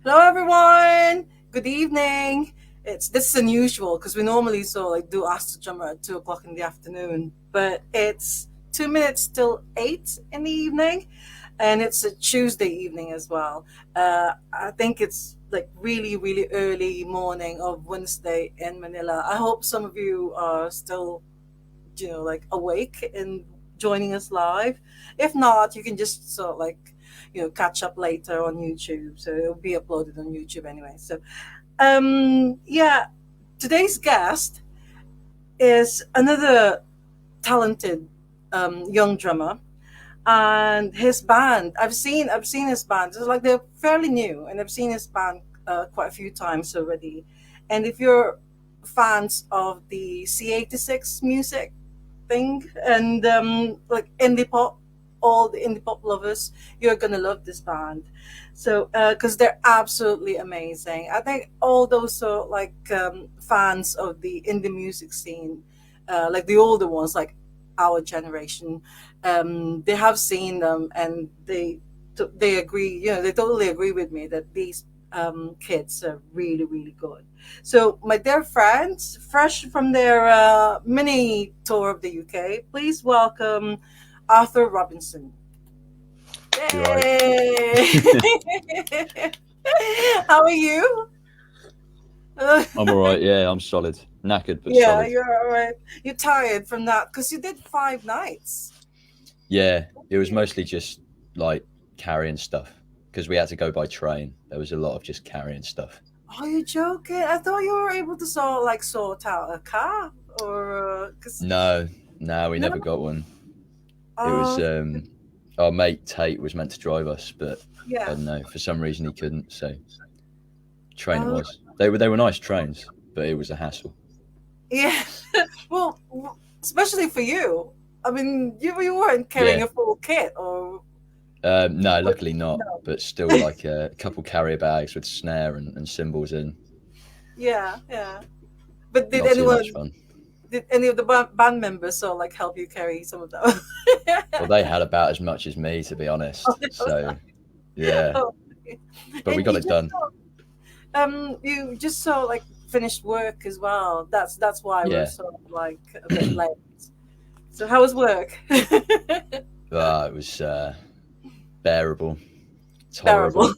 Hello, everyone. Good evening. This is unusual because we normally do Ask the Drummer at 2 o'clock in the afternoon, but it's 2 minutes till 8 in the evening, and it's a Tuesday evening as well. I think it's like really, really early morning of Wednesday in Manila. I hope some of you are still, like awake and joining us live. If not, you can just catch up later on YouTube. So it'll be uploaded on YouTube anyway. So yeah, today's guest is another talented young drummer, and his band. I've seen his band. It's like they're fairly new, and I've seen his band quite a few times already. And if you're fans of the C86 music thing and like indie pop, all the indie pop lovers, you're gonna love this band. So because they're absolutely amazing. I think all those fans of the indie music scene, like the older ones, like our generation, they have seen them, and they agree. They totally agree with me that these kids are really, really good. So, my dear friends, fresh from their mini tour of the UK, please welcome Arthur Robinson. You're right. Yay! How are you? I'm all right. Yeah, I'm solid. Knackered, but Yeah, solid. you're all right. You're tired from that because you did 5 nights. Yeah, it was mostly just like carrying stuff because we had to go by train. There was a lot of just carrying stuff. Are you joking? I thought you were able to sort out a car or because No, no, we no. never got one. It was Oh, our mate Tate was meant to drive us, but I yeah. don't know, for some reason he couldn't. So train it Oh, was. They were nice trains, but it was a hassle. yeah. Well, especially for you. I mean, you weren't carrying Yeah. a full kit, or No, luckily not. no. But still, like a couple carrier bags with snare and cymbals in. Yeah, yeah. But Not too much fun. did any of the band members help you carry some of them? Well, they had about as much as me, to be honest. So yeah, Oh, but we and got it done. you just finished work as well. That's why we're Yeah, sort of like a bit late. So how was work? it was bearable, Terrible. tolerable.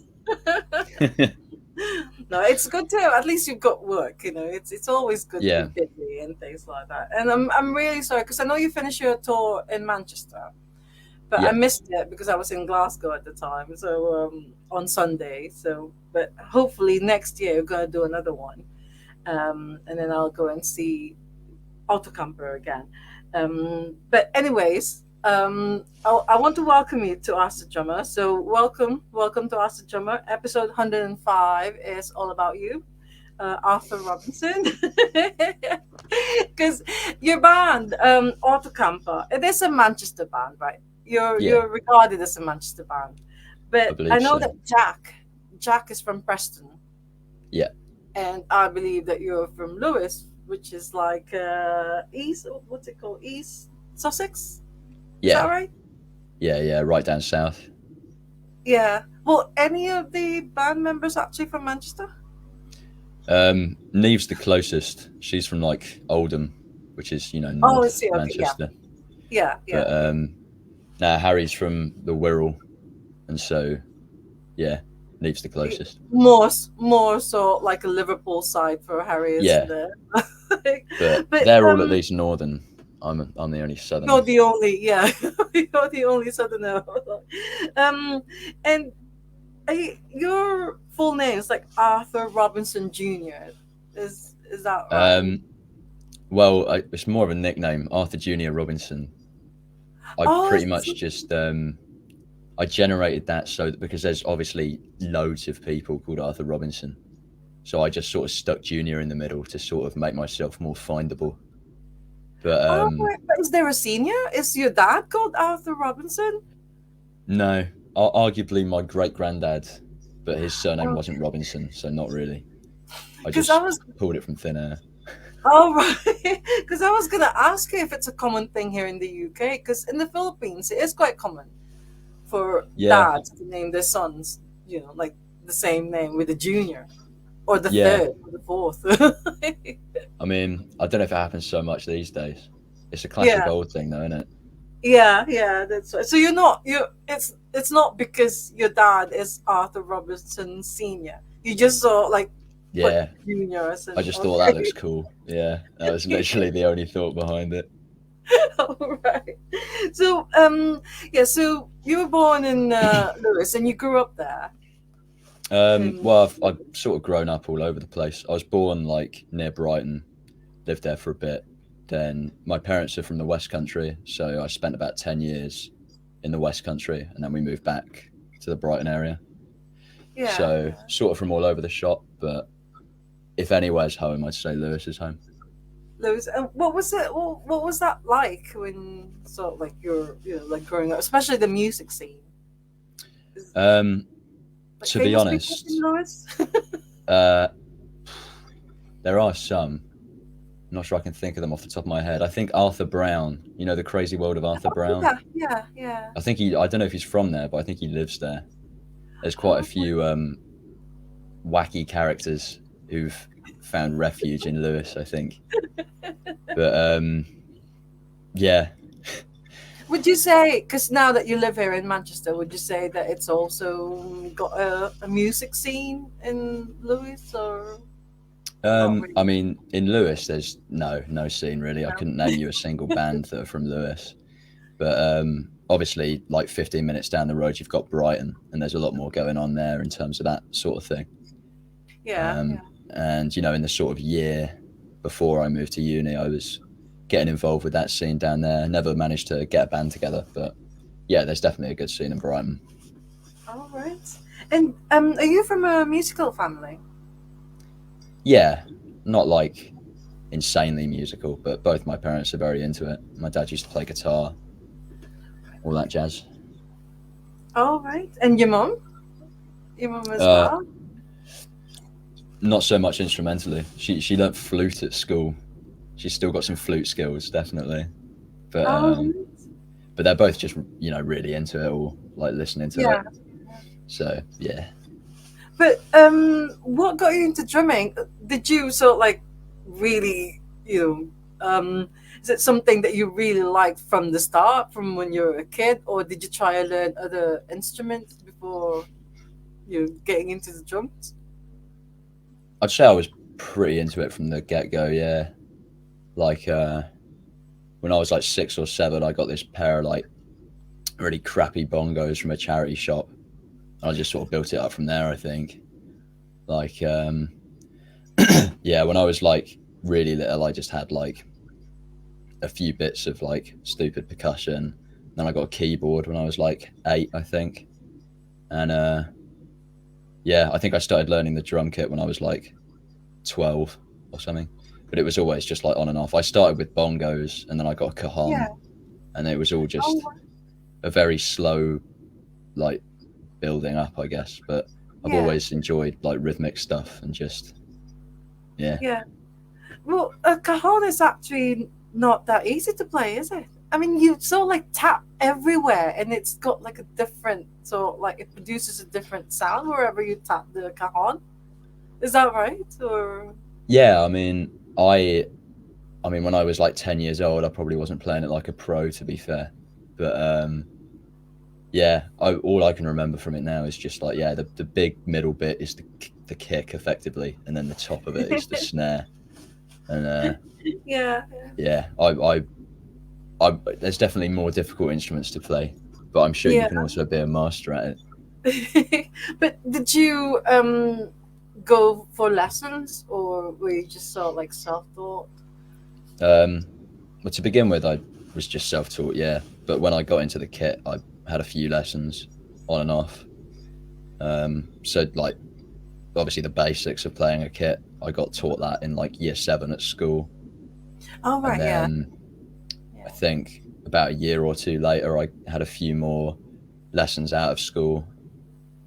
No, it's good to at least you've got work. It's always good to be Yeah, busy and things like that. And I'm really sorry because I know you finished your tour in Manchester, but I yeah, missed it because I was in Glasgow at the time. So on Sunday. So, but hopefully next year we're gonna do another one, and then I'll go and see Autocamper again. But anyways, I want to welcome you to Ask the Drummer. So welcome to Ask the Drummer. Episode 105 is all about you, Arthur Robinson. Because your band, Autocamper, it is a Manchester band, right? yeah. You're regarded as a Manchester band, I but I believe know so. that Jack is from Preston, Yeah, and I believe that you're from Lewis, which is like East. What's it called? East Sussex. Is that yeah, right? yeah. Right down south. Yeah. Well, any of the band members actually from Manchester? Neve's the closest. She's from like Oldham, which is Oh, I North see. Okay. Yeah. Manchester. Yeah. Yeah. But now Harry's from the Wirral, and so yeah, Neve's the closest. More so like a Liverpool side for Harry, isn't Yeah, it? but But they're all at least northern. I'm the only southerner. you're the only, yeah, you're the only southerner. And your full name is like Arthur Robinson Jr. Is that right? Well, it's more of a nickname, Arthur Junior Robinson. I Oh, pretty much just I generated that so that because there's obviously loads of people called Arthur Robinson, so I just sort of stuck Junior in the middle to sort of make myself more findable. But oh, but is there a senior? Is your dad called Arthur Robinson? no, arguably my great granddad, but his surname Oh, wasn't Robinson, so not really. I because I just was, pulled it from thin air. oh, right. Because I was gonna ask you if it's a common thing here in the UK. Because in the Philippines, it is quite common for Yeah, dads to name their sons, like the same name with the junior or the Yeah, third or the fourth. I mean, I don't know if it happens so much these days. It's a classic Yeah, old thing, though, isn't it? yeah, that's right. So you're not you. It's not because your dad is Arthur Robinson Senior. You just saw like put Yeah, juniors I and just thought that okay. looks cool. Yeah, that was literally the only thought behind it. All right. So yeah. So you were born in Lewis and you grew up there. In Well, I've sort of grown up all over the place. I was born like near Brighton, lived there for a bit. Then my parents are from the West Country, so I spent about 10 years in the West Country, and then we moved back to the Brighton area. yeah, So yeah. sort of from all over the shop, but if anywhere's home, I'd say Lewis is home. Lewis, and what was it? What was that like when sort of like you're like growing up, especially the music scene? Is Um, like to be famous people in honest, Lewis? uh, there are some. I'm not sure I can think of them off the top of my head. I think Arthur Brown, you know, the crazy world of Arthur Brown. Yeah, yeah, yeah. I think I don't know if he's from there, but I think he lives there. There's quite a Oh, few wacky characters who've found refuge in Lewis, I think. But yeah, would you say, because now that you live here in Manchester, would you say that it's also got a music scene in Lewis or not I really? mean, in Lewis, there's no scene really. I No. couldn't name you a single band that are from Lewis. But obviously, like 15 minutes down the road, you've got Brighton, and there's a lot more going on there in terms of that sort of thing. Yeah, yeah. And you know, in the sort of year before I moved to uni, I was getting involved with that scene down there. Never managed to get a band together, but yeah, there's definitely a good scene in Brighton. All right. And are you from a musical family? Yeah, not like insanely musical, but both my parents are very into it. My dad used to play guitar, all that jazz. All right. And your mom? Your mom as Uh, well? Not so much instrumentally. She learnt flute at school. She's still got some flute skills, definitely. But Oh, but they're both just really into it, or like listening to yeah. it. So yeah. But what got you into drumming? Did you sort of like really, is it something that you really liked from the start, from when you were a kid, or did you try to learn other instruments before you getting into the drums? I'd say I was pretty into it from the get go. Yeah, like when I was like 6 or 7, I got this pair of like really crappy bongos from a charity shop. And I just sort of built it up from there. I think. Like yeah, when I was like really little, I just had like a few bits of like stupid percussion. Then I got a keyboard when I was like 8, I think. And yeah, I think I started learning the drum kit when I was like 12 or something. But it was always just like on and off. I started with bongos and then I got a Yeah. cajon, and it was all Oh, just a very slow like building up, I guess. But I've yeah. always enjoyed like rhythmic stuff and just yeah. Yeah. Well, a cajon is actually not that easy to play, is it? I mean, you sort of like tap everywhere, and it's got like a different sort like it produces a different sound wherever you tap the cajon. Is that right? Or Yeah, I mean when I was like 10 years old, I probably wasn't playing it like a pro, to be fair. But yeah, all I can remember from it now is just like, yeah, the big middle bit is the kick effectively, and then the top of it is the snare. And yeah, yeah, there's definitely more difficult instruments to play, but I'm sure you yeah. can also be a master at it. But did you go for lessons, or were you just sort of like self-taught? But to begin with, I was just self-taught, yeah. But when I got into the kit, I had a few lessons on and off. So like obviously the basics of playing a kit, I got taught that in like year 7 at school, Oh and right, yeah, then I yeah. think about a year or two later, I had a few more lessons out of school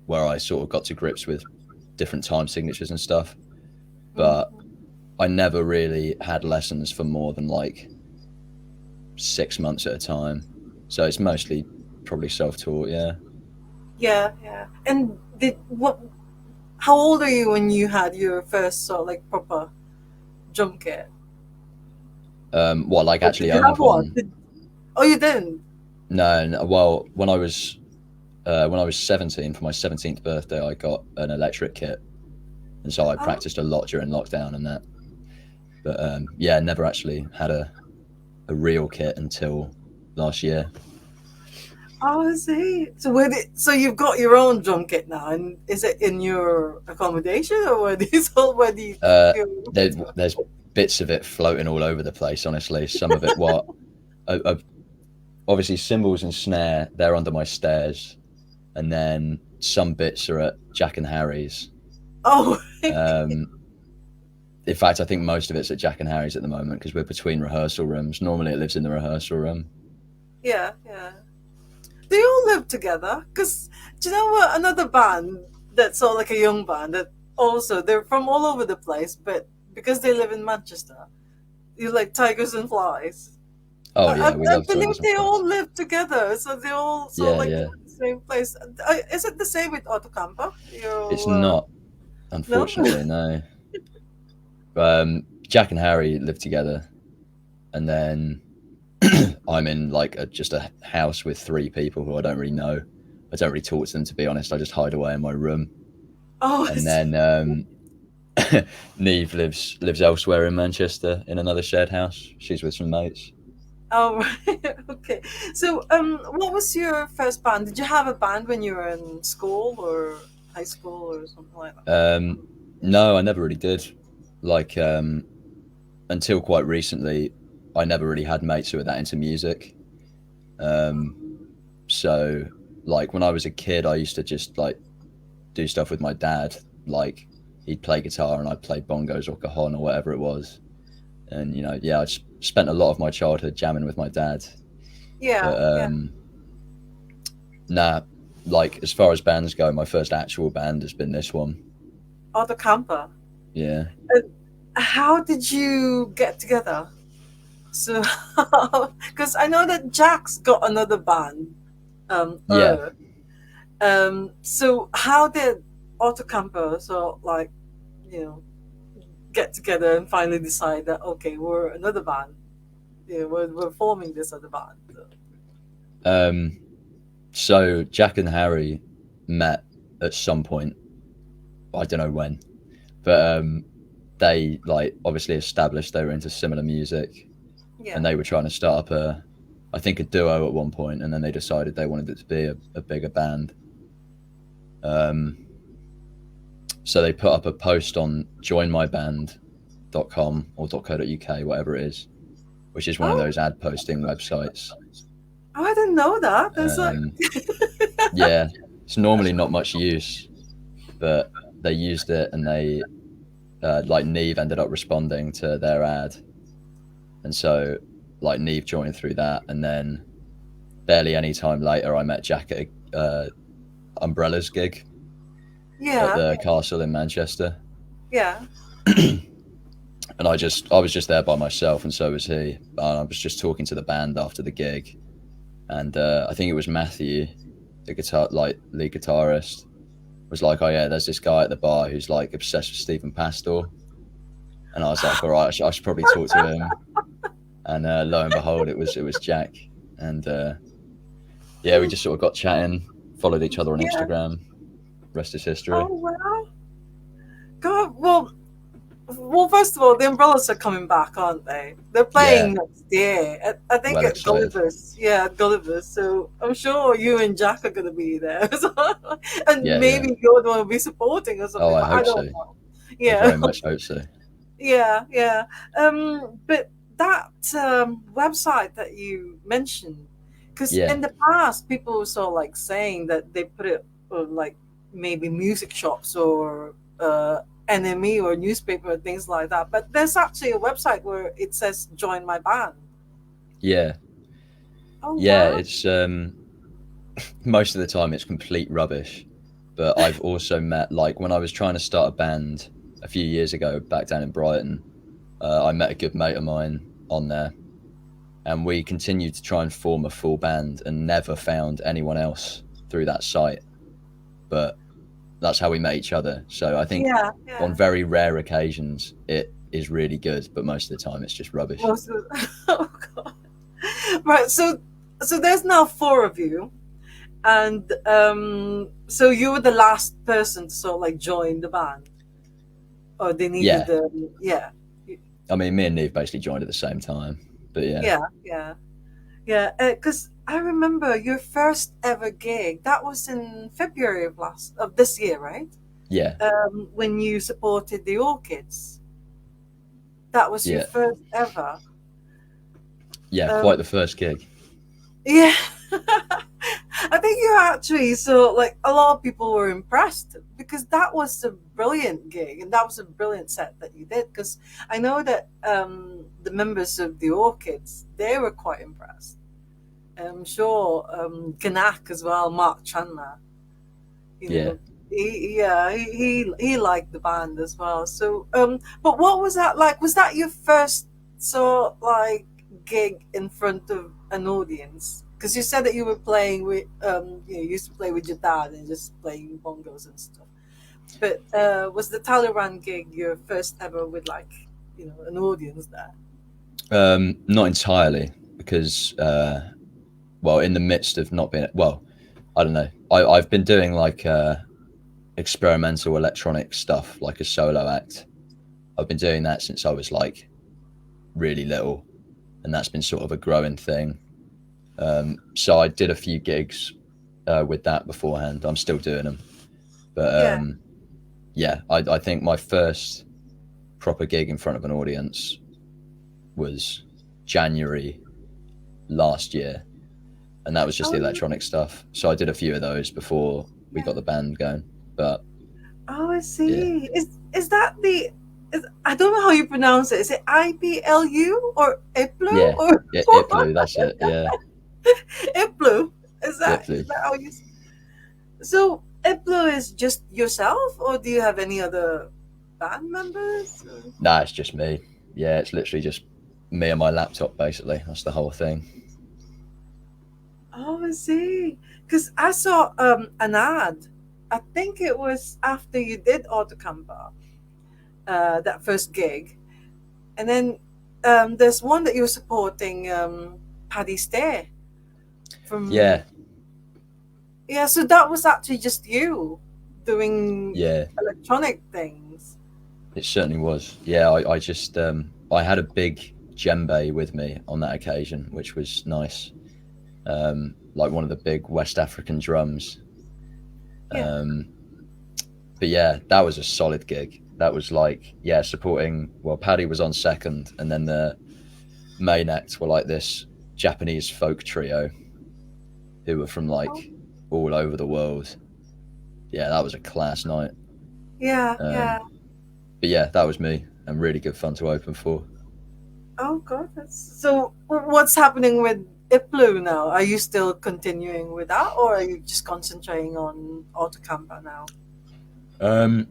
where I sort of got to grips with different time signatures and stuff. But Mhm. I never really had lessons for more than like 6 months at a time. So it's mostly probably self-taught, yeah. Yeah, yeah. And did what? how old are you when you had your first sort of like proper drum kit? What, like Or did actually you have owned one? one? Oh, you didn't? No, no. Well, when I was 17 for my 17th birthday, I got an electric kit, and so I Oh, practiced a lot during lockdown and that. But yeah, never actually had a real kit until last year. oh, I see. So so you've got your own drum kit now, and is it in your accommodation, or where do you, so where do you keep Uh, your guitar? there's bits of it floating all over the place. Honestly, some of it, what, obviously cymbals and snare, they're under my stairs, and then some bits are at Jack and Harry's. Oh, Um, in fact, I think most of it's at Jack and Harry's at the moment because we're between rehearsal rooms. Normally, it lives in the rehearsal room. yeah, yeah. They all live together. Because do you know what? Another band that's sort of like a young band that also they're from all over the place, but because they live in Manchester, you like Tigers and Flies. Oh I, yeah, we I love believe Tigers and they all Flies. live together, so they all sort of Yeah, like live yeah. in the same place. Is it the same with Autocamper? It's You not, no? unfortunately, no. Jack and Harry live together, and then I'm in like just a house with three people who I don't really know. I don't really talk to them, to be honest. I just hide away in my room. Oh, I And see. then Neve lives elsewhere in Manchester in another shared house. She's with some mates. Oh, right. Okay. So, what was your first band? Did you have a band when you were in school or high school or something like that? Um, no, I never really did. Like until quite recently, I never really had mates who were that into music. Um, so like when I was a kid, I used to just like do stuff with my dad. Like he'd play guitar and I'd play bongos or cajon or whatever it was. And yeah, I just spent a lot of my childhood jamming with my dad. Yeah, But yeah. nah, like as far as bands go, my first actual band has been this one. Oh, the camper. Yeah, How did you get together? So, because I know that Jack's got another band, yeah. so how did Autocamper so like, you know, get together and finally decide that okay, we're another band. Yeah, we're forming this other band. Um, so Jack and Harry met at some point. I don't know when, but they like obviously established they were into similar music, Yeah. and they were trying to start up I think a duo at one point, and then they decided they wanted it to be a bigger band. Um, so they put up a post on joinmyband.com or .co.uk, whatever it is, which is one of Oh, those ad posting websites. oh, I didn't know that. There's like, Um, yeah, it's normally not much use, but they used it, and they like Neve ended up responding to their ad, and so like Neve joined through that, and then barely any time later, I met Jack at Umbrella's gig at yeah, the castle in Manchester, yeah, and I was just there by myself, and so was he. And I was just talking to the band after the gig, and I think it was Matthew, the guitar like lead guitarist, was like, "Oh yeah, there's this guy at the bar who's like obsessed with Stephen Pastor," and I was like, "All right, I should probably talk to him." And lo and behold, it was Jack, and yeah, we just sort of got chatting, followed each other on yeah. Instagram. Rest is history. Oh wow. God, well, first of all, the Umbrellas are coming back, aren't they? They're Yeah, playing next year. I think well at excited. Gulliver's. Yeah, at Gulliver's. So I'm sure you and Jack are going to be there, and Yeah, yeah. maybe you're the one will be supporting or Oh, something. I But I hope don't so. know. I Yeah, very much hope so. yeah, yeah. But that website that you mentioned, because Yeah, in the past people were sort of like saying that they put it on like maybe music shops or NME or newspaper and things like that. But there's actually a website where it says "Join my band." yeah, Oh yeah. wow! It's most of the time it's complete rubbish, but I've also met like when I was trying to start a band a few years ago back down in Brighton. I met a good mate of mine on there, and we continued to try and form a full band and never found anyone else through that site. But that's how we met each other. So I think Yeah, on yeah. very rare occasions it is really good, but most of the time it's just rubbish. Most of, oh god. Right. So there's now four of you, and so you were the last person to sort of like join the band, or they needed Yeah, the yeah. I mean, me and Neve basically joined at the same time, but yeah, Yeah, yeah, yeah. Because I remember your first ever gig. That was in February of this year, right? yeah, When you supported the Orchids. That was your yeah, first ever. yeah, quite Um, the first gig. yeah. I think you actually, so like a lot of people were impressed because that was a brilliant gig and that was a brilliant set that you did. Because I know that the members of the Orchids, they were quite impressed. I'm sure Gnak as well, Mark Chandler, you Yeah. know, he liked the band as well. So, but what was that like? Was that your first sort like gig in front of an audience? Because you said that you were playing with, you used to play with your dad and just playing bongos and stuff. But was the Talleyrand gig your first ever with like, an audience there? Not entirely, because well, in the midst of not being well, I don't know. I've been doing like experimental electronic stuff, like a solo act. I've been doing that since I was like really little, and that's been sort of a growing thing. So I did a few gigs with that beforehand. I'm still doing them, but Yeah, yeah, I think my first proper gig in front of an audience was January last year, and that was just the oh electronic stuff. So I did a few of those before we got yeah. the band going. But Oh, I yeah, see. Is that the? I don't know how you pronounce it. Is it IBLU or Iplu yeah, or yeah, Itblue, that's it. Yeah, Iplu? Is Itblue. that how you? So Iplu is just yourself, or do you have any other band members? Nah, it's just me. Yeah, it's literally just me and my laptop, basically. That's the whole thing. Oh, I see. Because I saw an ad. I think it was after you did Autocamper, that first gig, and then there's one that you were supporting, Paddy Stair from. Yeah, Yeah, so that was actually just you doing yeah, electronic things. it certainly was. Yeah, I just I had a big djembe with me on that occasion, which was nice. Like one of the big West African drums. Yeah. Um, but yeah, that was a solid gig. That was like, yeah, supporting. Well, Paddy was on second, and then the main act were like this Japanese folk trio who were from Oh, like all over the world. Yeah, that was a class night. yeah, Um, yeah. but yeah, that was me, and really good fun to open for. Oh, God. So what's happening with Iplu now? Are you still continuing with that, or are you just concentrating on Autocamper now? Um,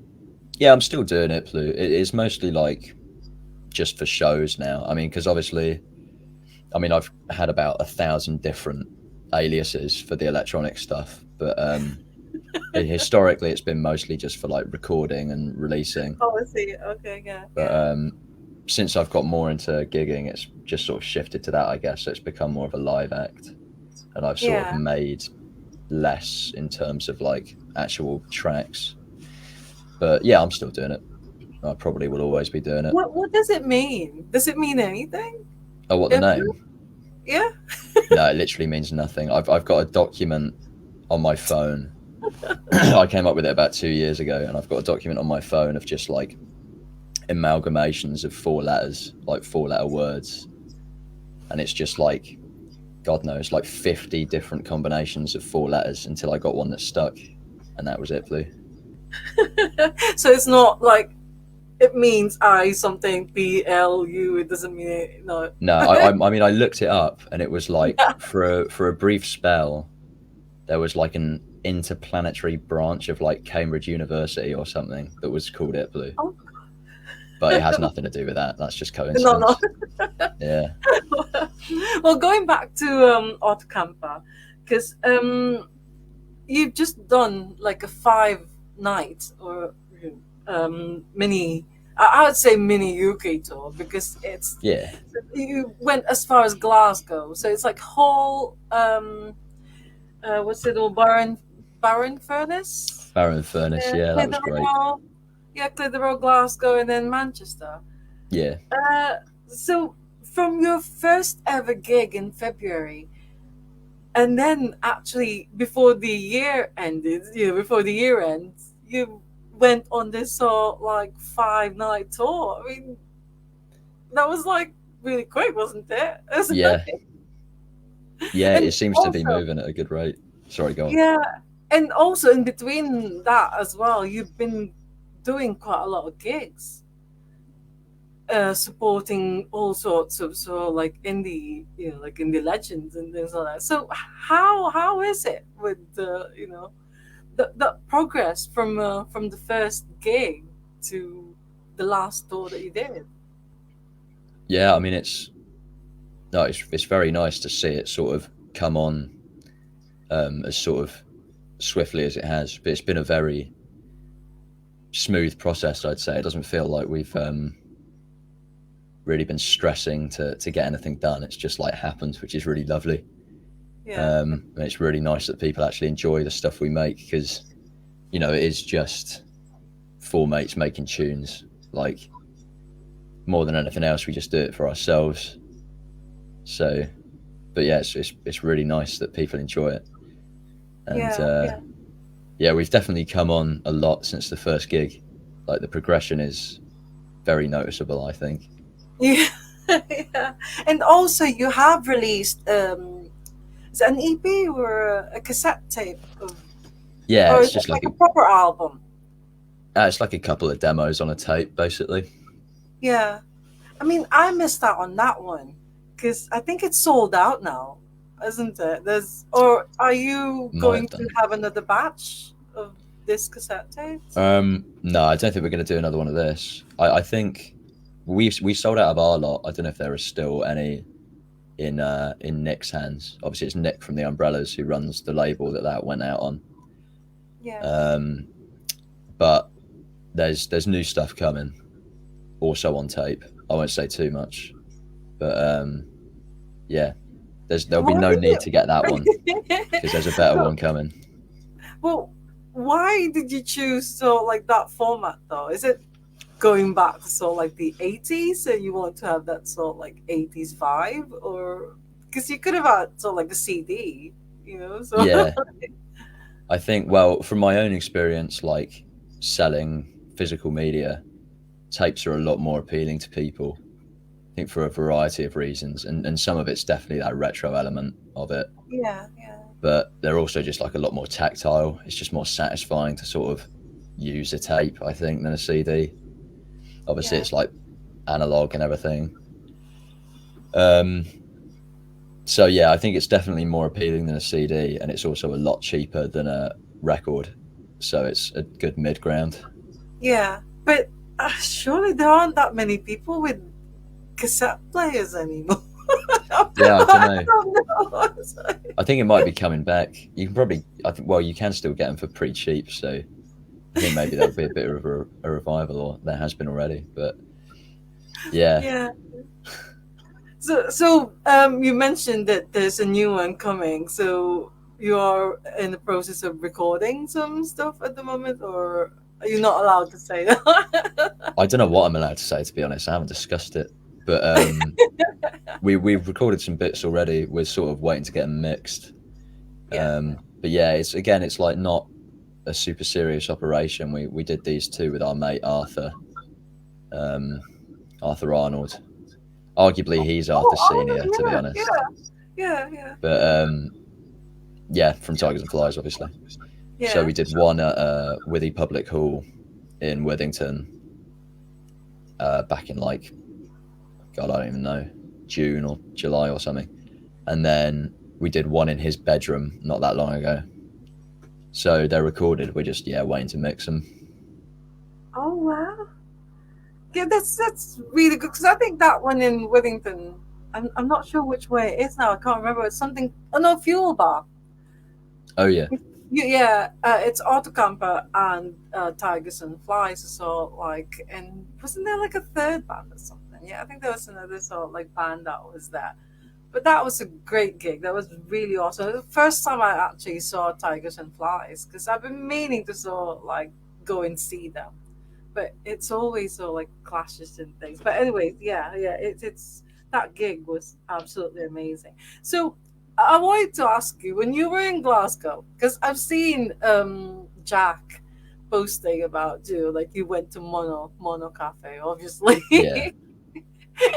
yeah, I'm still doing it, Blue. It's mostly like just for shows now. I mean, because obviously, I mean, I've had about 1,000 different aliases for the electronic stuff, but historically, it's been mostly just for like recording and releasing. Oh, I see. Okay, yeah, But yeah, since I've got more into gigging, it's just sort of shifted to that, I guess. So it's become more of a live act, and I've sort of yeah. made less in terms of like actual tracks. But yeah, I'm still doing it. I probably will always be doing it. What does it mean? Does it mean anything? Oh, what, the Iplu? name? Yeah. No, it literally means nothing. I've got a document on my phone. I came up with it about 2 years ago, and I've got a document on my phone of just like amalgamations of 4 letters, like 4 letter words, and it's just like, God knows, like 50 different combinations of 4 letters until I got one that stuck, and that was it, Blue. So it's not like it means I something PLU. It doesn't mean it, no. No, I mean, I looked it up, and it was like for a brief spell, there was like an interplanetary branch of like Cambridge University or something that was called It Blue, Oh, but it has nothing to do with that. That's just no, no. coincidence. Yeah, Well, going back to Autocamper, because you've just done like a 5 night or mini. I would say mini UK tour because it's Yeah, you went as far as Glasgow, so it's like whole what's it all Baron Furnace, Baron Furnace. Yeah, that was great. Clitheroe, yeah, Clitheroe, Glasgow, and then Manchester. Yeah, So from your first ever gig in February, and then actually before the year ended, before the year ends, you went on this sort of like 5 night tour. I mean, that was like really quick, wasn't it? yeah, yeah. And It seems to be also, moving at a good rate. Sorry, go on. yeah, and also in between that as well, you've been doing quite a lot of gigs, supporting all sorts of like indie, like indie legends and things like that. So how is it with the the progress from the first gig to the last tour that you did? Yeah, I mean, it's very nice to see it sort of come on as sort of swiftly as it has. But it's been a very smooth process, I'd say. It doesn't feel like we've really been stressing to get anything done. It's just like happens, which is really lovely. Yeah, And it's really nice that people actually enjoy the stuff we make because, it is just four mates making tunes. Like, more than anything else, we just do it for ourselves. So, but yeah, it's really nice that people enjoy it. And yeah, yeah. yeah, we've definitely come on a lot since the first gig. Like the progression is very noticeable, I think. Yeah, yeah. And also, you have released is it an EP or a cassette tape of, Yeah, or it's is it just like like a proper album? it's like a couple of demos on a tape, basically. Yeah. I mean, I missed out on that one because I think it's sold out now, isn't it? Or are you Might going have to done. have another batch of this cassette tapes? No, I don't think we're going to do another one of this. I think we sold out of our lot. I don't know if there are still any in Nick's hands. Obviously, it's Nick from the Umbrellas who runs the label that went out on. Yeah. Um, but there's new stuff coming, also on tape. I won't say too much, but yeah, there'll be Why no did need to get that one you? because there's a better So, one coming. well, why did you choose like that format though? Is it going back to like the 80s, so you want to have that like 80s vibe, or because you could have had like a CD, so Yeah, I think, well, from my own experience, like selling physical media, tapes are a lot more appealing to people. I think for a variety of reasons, and some of it's definitely that retro element of it, yeah, yeah, but they're also just like a lot more tactile. It's just more satisfying to sort of use a tape, I think, than a CD. Obviously, yeah, it's like analog and everything. Um, so yeah, I think it's definitely more appealing than a CD, and it's also a lot cheaper than a record. So it's a good mid ground. yeah. But surely there aren't that many people with cassette players anymore. Yeah, I don't I know. don't know. I think it might be coming back. You can probably, I think, well, you can still get them for pretty cheap. So I think maybe that'll be a bit of a revival, or there has been already. But yeah, Yeah. So you mentioned that there's a new one coming. So you are in the process of recording some stuff at the moment, or are you not allowed to say that? I don't know what I'm allowed to say, to be honest. I haven't discussed it, but we've recorded some bits already. We're sort of waiting to get them mixed. Yeah. But yeah, it's like not a super serious operation. We did these two with our mate Arthur, Arthur Arnold. Arguably, he's Oh, Arthur Senior, to be oh, yeah, honest. yeah, But yeah, from Tigers and Flies, obviously. So yeah, we did one at Withy Public Hall in Withington back in like, God, I don't even know, June or July or something. And then we did one in his bedroom not that long ago. So they're recorded. We're just, yeah, waiting to mix them. Oh wow. Yeah, that's really good because I think that one in Withington. I'm not sure which way it is now. I can't remember. It's something. Oh no, Fuel Bar. Oh, yeah. Yeah, it's Autocamper and Tigers and Flies. So like, and wasn't there like a third band or something? Yeah, I think there was another sort of like band that was there. But that was a great gig. That was really awesome. The first time I actually saw Tigers and Flies, because I've been meaning to sort of like go and see them, but it's always so like clashes and things. But anyways, yeah, it's that gig was absolutely amazing. So I wanted to ask you, when you were in Glasgow, because I've seen Jack posting about you, like you went to Mono Cafe, obviously. Yeah,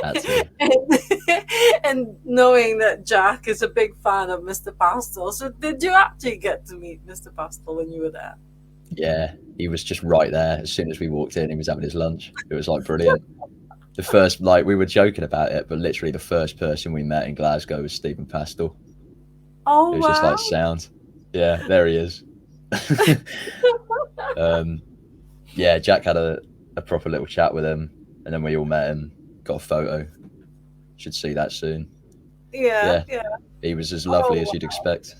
had to. and, and knowing that Jack is a big fan of Mr. Pastel, so did you actually get to meet Mr. Pastel when you were there? Yeah, he was just right there as soon as we walked in. He was having his lunch. It was like brilliant. The first, like, we were joking about it, but literally the first person we met in Glasgow was Stephen Pastel. Oh It was just like wow! sound. Yeah, there he is. um, yeah, Jack had a proper little chat with him, and then we all met him, got a photo. Should see that soon. Yeah, Yeah, yeah. he was as lovely Oh as you'd wow. expect.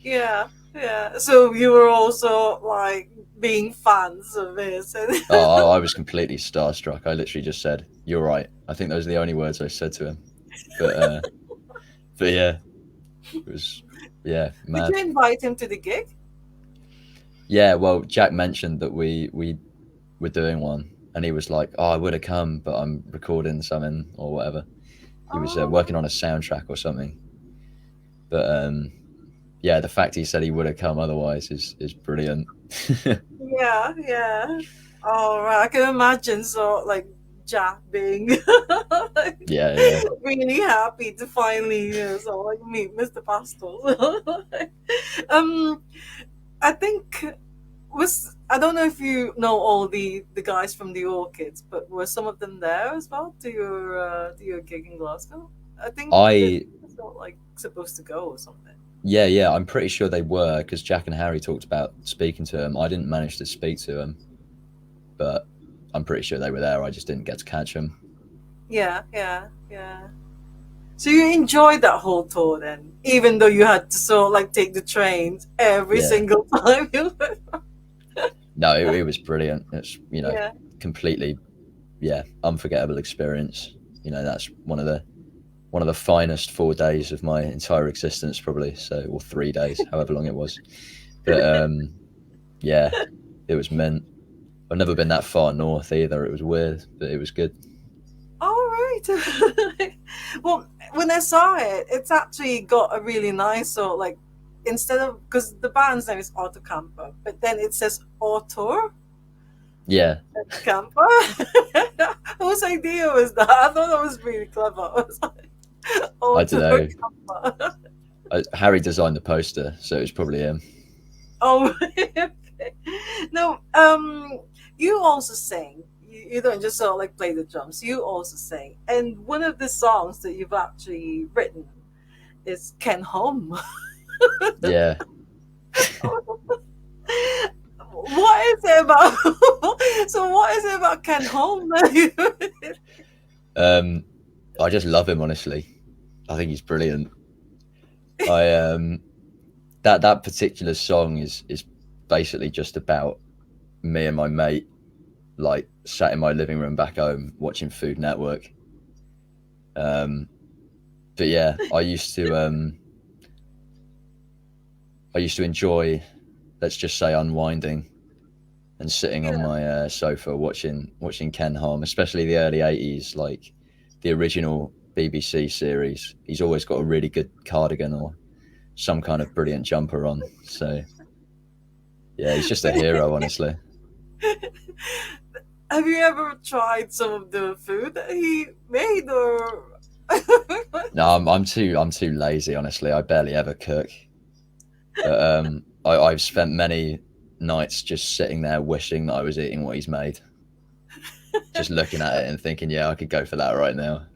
Yeah, yeah. So you were also like being fans of his. Oh, I was completely starstruck. I literally just said, "You're right." I think those are the only words I said to him. But but yeah, it was yeah Did mad. you invite him to the gig? Yeah, well, Jack mentioned that we were doing one, and he was like, "Oh, I would have come, but I'm recording something or whatever." He was working Oh, on a soundtrack or something. But yeah, the fact he said he would have come otherwise is brilliant. yeah, yeah. All right, I can imagine. So like Jack being Yeah, yeah, really happy to finally, so like meet Mr. Pastel. um, I think was I don't know if you know all the guys from the Orchids, but were some of them there as well to your gig in Glasgow? I think that I was not like supposed to go or something. yeah. I'm pretty sure they were because Jack and Harry talked about speaking to him. I didn't manage to speak to him, but I'm pretty sure they were there. I just didn't get to catch them. Yeah, yeah, yeah. So you enjoyed that whole tour then, even though you had to sort of like take the trains every Yeah, single time you went. no, it was brilliant. It's Yeah. completely unforgettable experience. That's one of the finest 4 days of my entire existence, probably. So, or 3 days, however long it was. But yeah, it was meant. I've never been that far north either. It was weird, but it was good. All right. Well, when I saw it, it's actually got a really nice sort of like instead of because the band's name is Autocamper, but then it says Autor Yeah, Camper. Whose idea was that? I thought that was really clever. I was like, I don't Autor know. Camper. Harry designed the poster, so it was probably him. Oh, okay. No, you also sing. You don't just sort of like play the drums. You also sing, and one of the songs that you've actually written is "Ken Home." Yeah. What is it about? So, what is it about Ken Home? Um, I just love him, honestly. I think he's brilliant. I that particular song is basically just about me and my mate, like sat in my living room back home watching Food Network. Um, but yeah, I used to enjoy, let's just say, unwinding and sitting on Yeah. my sofa watching Ken Ham, especially the early '80s, like the original BBC series. He's always got a really good cardigan or some kind of brilliant jumper on. So yeah, he's just a hero, honestly. Have you ever tried some of the food that he made, or? No, I'm too lazy, honestly. I barely ever cook. But I've spent many nights just sitting there wishing that I was eating what he's made, just looking at it and thinking, yeah, I could go for that right now.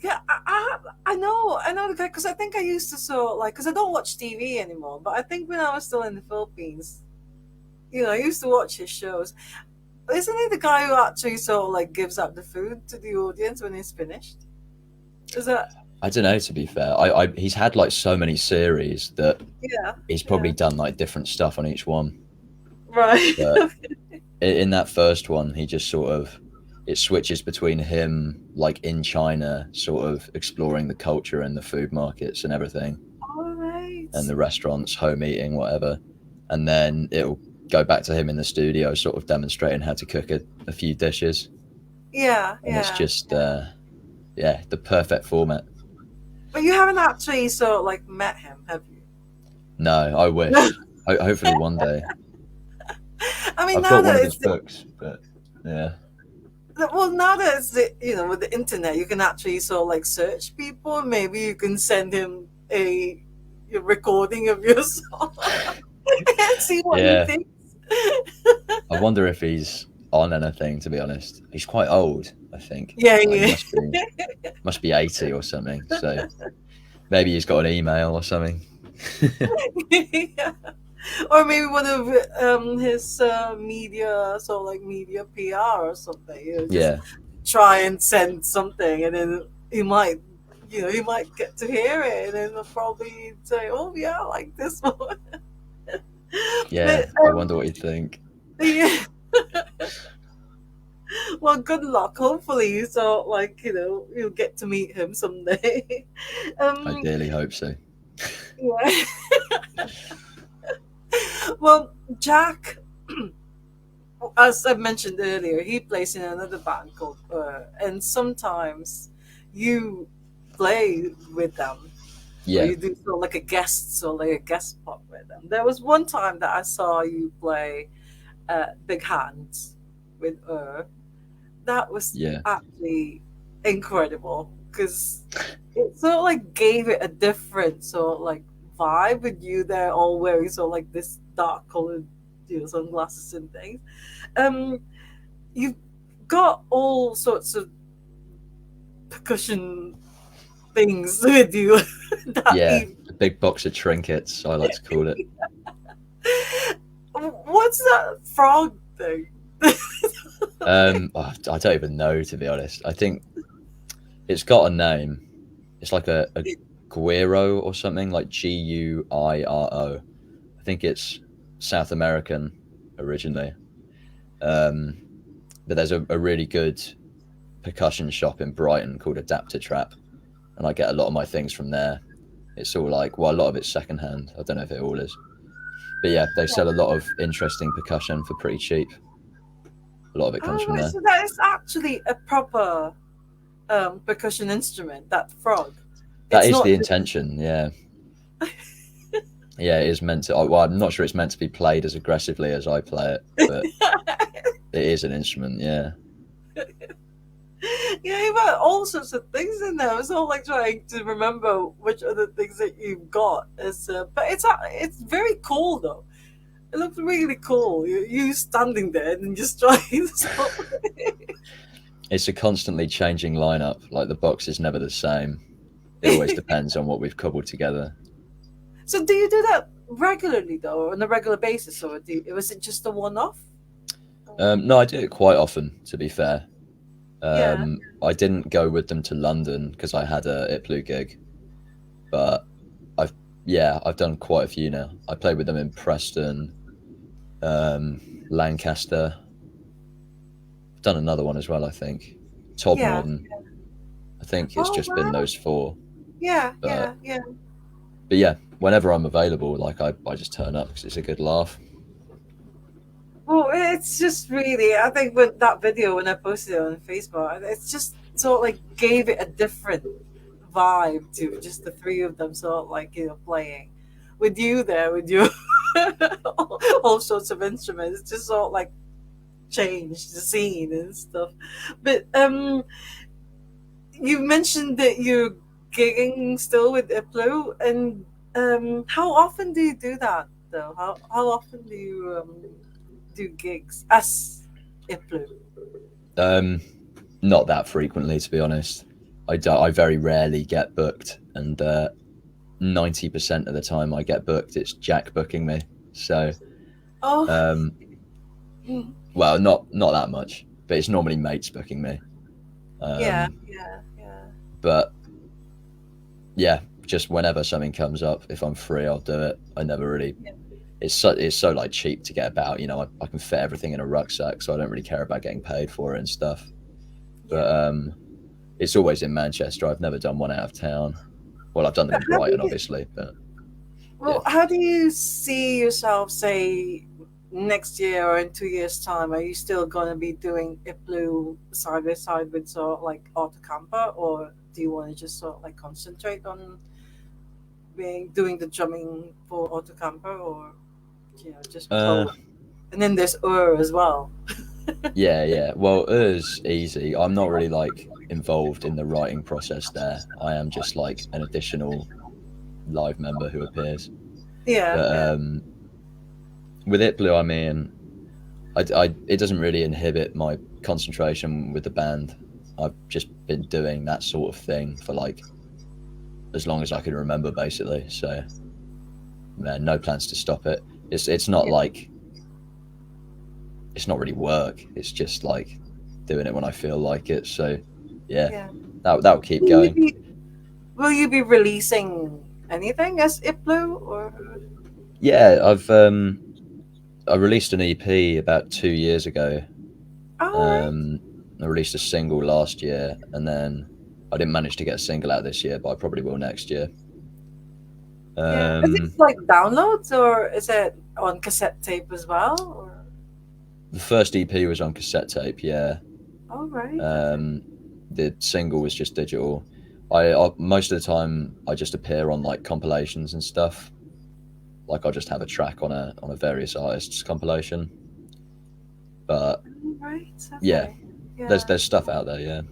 Yeah, I know the guy because I think I used to so like because I don't watch TV anymore. But I think when I was still in the Philippines, I used to watch his shows. Isn't he the guy who actually sort of like gives up the food to the audience when he's finished? Is that? I don't know. To be fair, he's had like so many series that Yeah, he's yeah. probably done like different stuff on each one. Right. But in that first one, he just sort of it switches between him like in China, sort of exploring the culture and the food markets and everything, All right. and the restaurants, home eating, whatever, and then it'll go back to him in the studio, sort of demonstrating how to cook a few dishes, Yeah, and it's yeah. just yeah, the perfect format. But you haven't actually sort of like met him, have you? No, I wish. Hopefully one day. I mean, I've now got one that of it's his books, but yeah, well, now that it's with the internet, you can actually sort of like search people. Maybe you can send him a recording of yourself and see what he yeah. thinks. I wonder if he's on anything. To be honest, he's quite old. I think Yeah, like yeah. must be 80 or something. So maybe he's got an email or something. Yeah. Or maybe one of his media, so like media PR or something. Just Yeah, try and send something, and then he might, he might get to hear it, and then he'll probably say, "Oh yeah, I like this one." yeah. But I wonder what he'd think. yeah, well, good luck. Hopefully, so like you'll get to meet him someday. I um, dearly hope so. yeah. Well, Jack, as I mentioned earlier, he plays in another band called and sometimes you play with them, or Yeah, you do feel like a guest, so like a guest spot with them. There was one time that I saw you play Big Hands with that was yeah, actually incredible because it sort of like gave it a different sort of like vibe with you there all wearing sort of like this dark colored sunglasses and things. um you've got all sorts of percussion things with you that yeah. evening. A big box of trinkets, I like to call it. What's that frog thing? I don't even know, to be honest. I think it's got a name. It's like a guiro or something, like Guiro. I think it's South American originally. Um, but there's a really good percussion shop in Brighton called Adapter Trap, and I get a lot of my things from there. It's all like, well, a lot of it's secondhand. I don't know if it all is, but yeah, they sell a lot of interesting percussion for pretty cheap. A lot of it comes Oh, from there. so that is actually a proper percussion instrument, that frog. That It's is the not just intention. Yeah, yeah, it is meant to. Well, I'm not sure it's meant to be played as aggressively as I play it, but it is an instrument. Yeah, yeah, you've got all sorts of things in there. It's all like trying to remember which other things that you've got. But it's very cool though. It looks really cool. You standing there and just trying something. it's a constantly changing lineup. Like the box is never the same. It always depends on what we've cobbled together. So do you do that regularly though, on a regular basis, or was it just a one-off? No, I do it quite often. To be fair, Yeah, I didn't go with them to London because I had a Itplu gig, but I've I've done quite a few now. I played with them in Preston, Lancaster. I've done another one as well. I think yeah. Todmorden. I think it's Oh just been wow. those four. Yeah, But yeah, yeah. yeah, whenever I'm available, like I just turn up because it's a good laugh. Well, it's just really, I think with that video when I posted it on Facebook, it's just sort of like gave it a different vibe to just the three of them sort of like, playing. With you there, with your all sorts of instruments, just sort of like changed the scene and stuff. But you mentioned that you're gigging still with Iplo, and how often do you do that though? How often do you do gigs as Iplo? Um, Not that frequently, to be honest. I very rarely get booked, and 90% of the time I get booked, it's Jack booking me. So, Oh, um, mm, well, not that much, but it's normally mates booking me. yeah, Um, yeah, yeah. but yeah, just whenever something comes up, if I'm free, I'll do it. I never really. Yeah. It's so like cheap to get about. I can fit everything in a rucksack, so I don't really care about getting paid for it and stuff. Yeah. But it's always in Manchester. I've never done one out of town. Well, I've done them But in how do Brighton, you obviously, but yeah. well, how do you see yourself, say, next year or in 2 years' time? Are you still going to be doing Iplu side by side with sort of like Autocamper, or do you want to just sort of like concentrate on being doing the drumming for Autocamper, or just Uh, flow? And then there's as well. yeah, yeah. Well, it's easy. I'm not really like involved in the writing process there. I am just like an additional live member who appears. Yeah, But yeah, with It Blue, I mean, it doesn't really inhibit my concentration with the band. I've just been doing that sort of thing for like as long as I can remember, basically. So, man, no plans to stop it. It's not yeah, like it's not really work. It's just like doing it when I feel like it. So, yeah, yeah. that'll keep Will you going. be Will you be releasing anything as Iplu or? Yeah, I released an EP about 2 years ago. All right. Um, I released a single last year, and then I didn't manage to get a single out this year, but I probably will next year. Yeah. Is it Um, like downloads or is it on cassette tape as well? Or the first EP was on cassette tape, yeah. all right. Okay. Um, the single was just digital. I most of the time I just appear on like compilations and stuff. Like I'll just have a track on a various artists compilation. But All right. yeah, Okay. there's Yeah. there's stuff out there, yeah.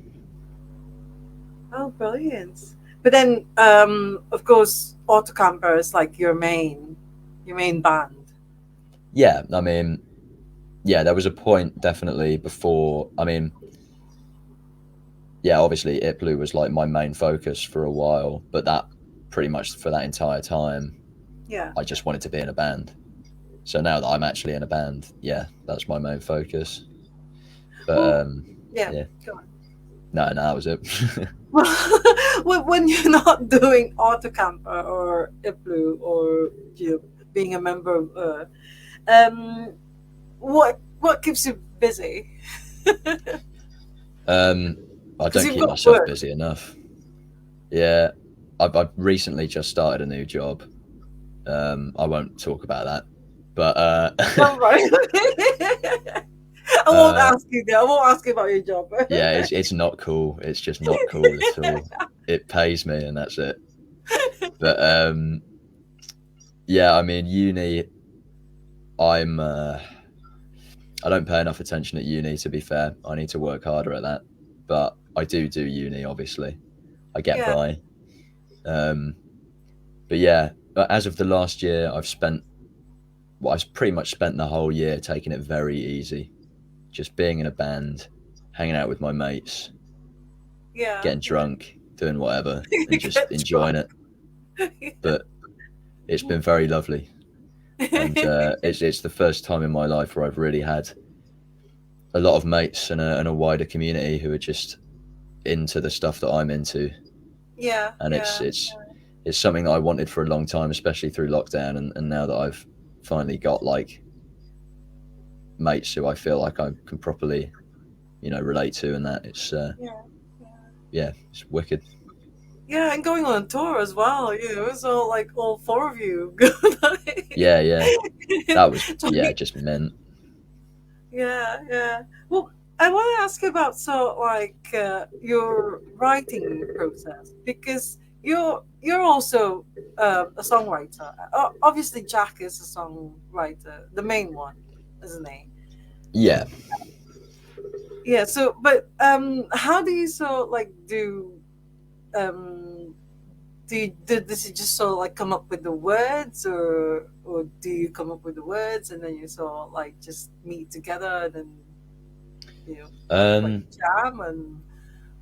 Oh, brilliant. But then, of course, Autocamper is like your main band. Yeah, I mean, yeah, there was a point definitely before. I mean, yeah, obviously It Blue was like my main focus for a while, but that pretty much for that entire time, Yeah. I just wanted to be in a band. So now that I'm actually in a band, yeah, that's my main focus. But Well, yeah. yeah, Go on. no, that was it. When you're not doing Autocamper or Iplu or being a member of um, what keeps you busy? um, I Because don't you've keep got myself work. busy enough. Yeah, I've recently just started a new job. I won't talk about that, but All right. I won't uh, ask you that. I won't ask you about your job. yeah, it's not cool. It's just not cool at all. It pays me, and that's it. But yeah, I mean, uni. I'm. I don't pay enough attention at uni. To be fair, I need to work harder at that. But I do uni. Obviously, I get Yeah, by. Um, but yeah, as of the last year, I've pretty much spent the whole year taking it very easy, just being in a band, hanging out with my mates, yeah, getting yeah. drunk, doing whatever, and You just get enjoying drunk. it. But it's been very lovely, and it's the first time in my life where I've really had a lot of mates and a wider community who are just into the stuff that I'm into, Yeah, and it's yeah, it's it's something that I wanted for a long time, especially through lockdown, and now that I've finally got like mates who I feel like I can properly, relate to, and that it's yeah, yeah. yeah, it's wicked. Yeah, and going on tour as well, so like all four of you. Yeah, yeah, that was yeah, Talking- just meant. yeah, yeah. Well, I want to ask you about like your writing process because you're also a songwriter. Obviously, Jack is a songwriter, the main one, isn't he? Yeah. Yeah. So, but how do you like um does it just sort of like come up with the words, or do you come up with the words and then you sort of like just meet together and then like Um, jam and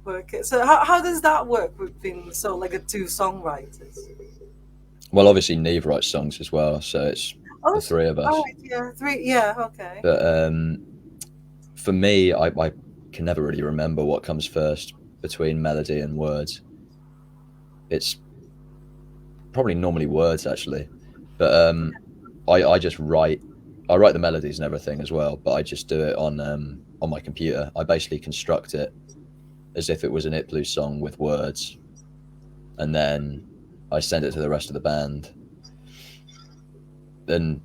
work it? So how does that work with being like a two songwriters? well, obviously, Neve writes songs as well, so it's Oh, the three of all us. right, yeah, three, yeah, okay, But for me, I can never really remember what comes first between melody and words. It's probably normally words actually, but I just write. I write the melodies and everything as well, but I just do it on my computer. I basically construct it as if it was an It Blue song with words, and then I send it to the rest of the band. And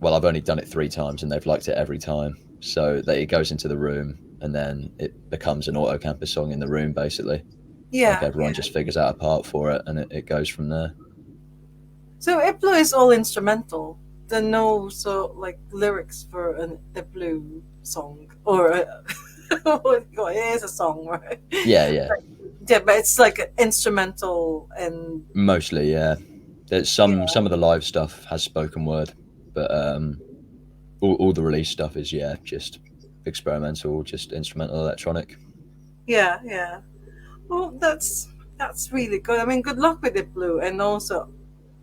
well, I've only done it 3 times, and they've liked it every time. So that it goes into the room, and then it becomes an Autocamper song in the room, basically. Like Yeah, everyone just figures out a part for it, and it goes from there. so Iplo is all instrumental. There are no like lyrics for an Iplo song or it is a song, right? Yeah, yeah. Yeah, but it's like instrumental and Mostly, yeah. There's some of the live stuff has spoken word, but all the release stuff is just experimental, just instrumental electronic. yeah. Well, that's really good. I mean, good luck with Iplo, and also,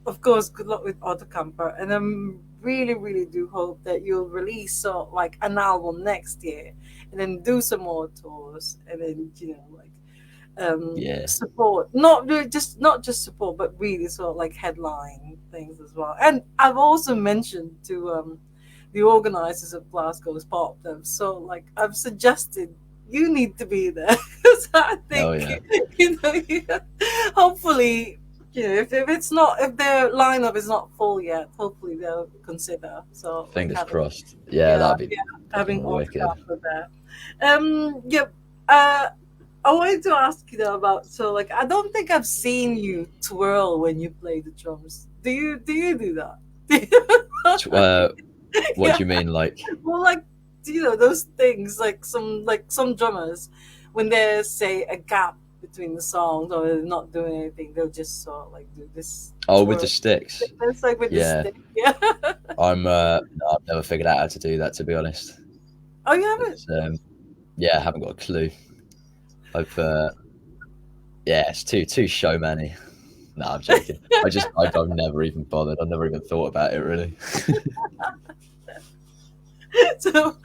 of course, good luck with Autocamper. And I'm really do hope that you'll release like an album next year, and then do some more tours, and then like Yeah, support, not just support, but really like headline things as well. And I've also mentioned to the organizers of Glasgow's Pop Dev, so like I've suggested you need to be there because I oh think yeah, hopefully if their lineup is not full yet, hopefully they'll consider like fingers having crossed. Yeah, yeah, that'd be yeah, having fucking wicked. Autographer there. Yep. I wanted to ask you though about like I don't think I've seen you twirl when you play the drums. Do you do that? What Yeah. do you mean, like? Well, like those things like some drummers when there's say a gap between the songs or they're not doing anything, they'll just like do this Oh, with twirl. the sticks. It's like with the Yeah, stick. Yeah. no, I've never figured out how to do that, to be honest. Oh, you haven't? It's yeah, I haven't got a clue. I've yeah, it's too showmanny. No, I'm joking. I've never even bothered. I've never even thought about it really. So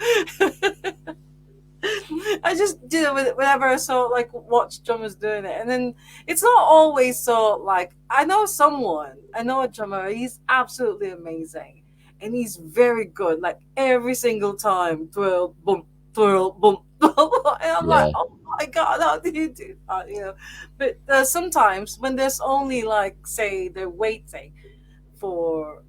I just whenever I saw like watch drummers doing it, and then it's not always like I know a drummer, he's absolutely amazing, and he's very good. Like every single time, twirl, boom, twirl, boom, and I'm like, Yeah, oh my god, how do you do that? But sometimes when there's only like say they're waiting for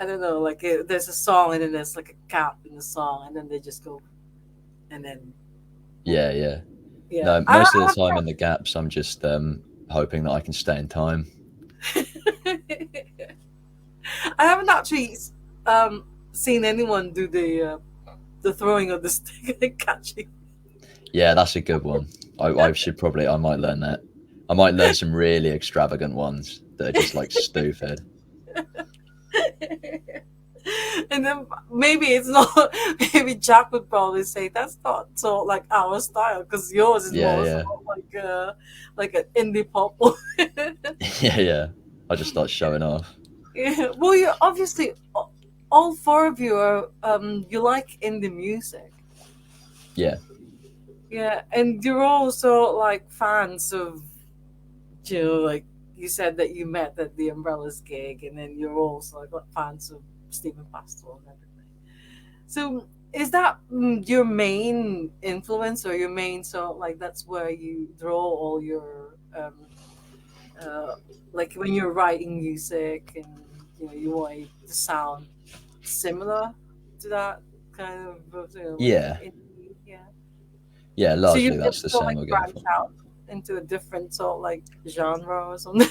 I don't know, like there's a song and then there's like a gap in the song, and then they just go and then boom. yeah. Yeah. No, most of the time in the gaps, I'm just hoping that I can stay in time. I haven't actually seen anyone do the throwing of the stick and catching. Yeah, that's a good one. I might learn that. I might learn some really extravagant ones that are just like stupid. And then maybe it's not. Maybe Jack would probably say that's not like our style because yours is Yeah, more yeah, like an indie pop. yeah. I just start showing off. Yeah. Well, you obviously all four of you are you like indie music. Yeah, Yeah, and you're also like fans of like you said that you met at the Umbrellas gig, and then you're also like fans of Stephen Pastel and everything. So is that your main influence or your main like that's where you draw all your uh, like when you're writing music and you want it to sound similar to that kind of yeah, yeah. yeah. So you Largely, never that's the sort of same. like We're going branch for. out into a different sort of like genre or something.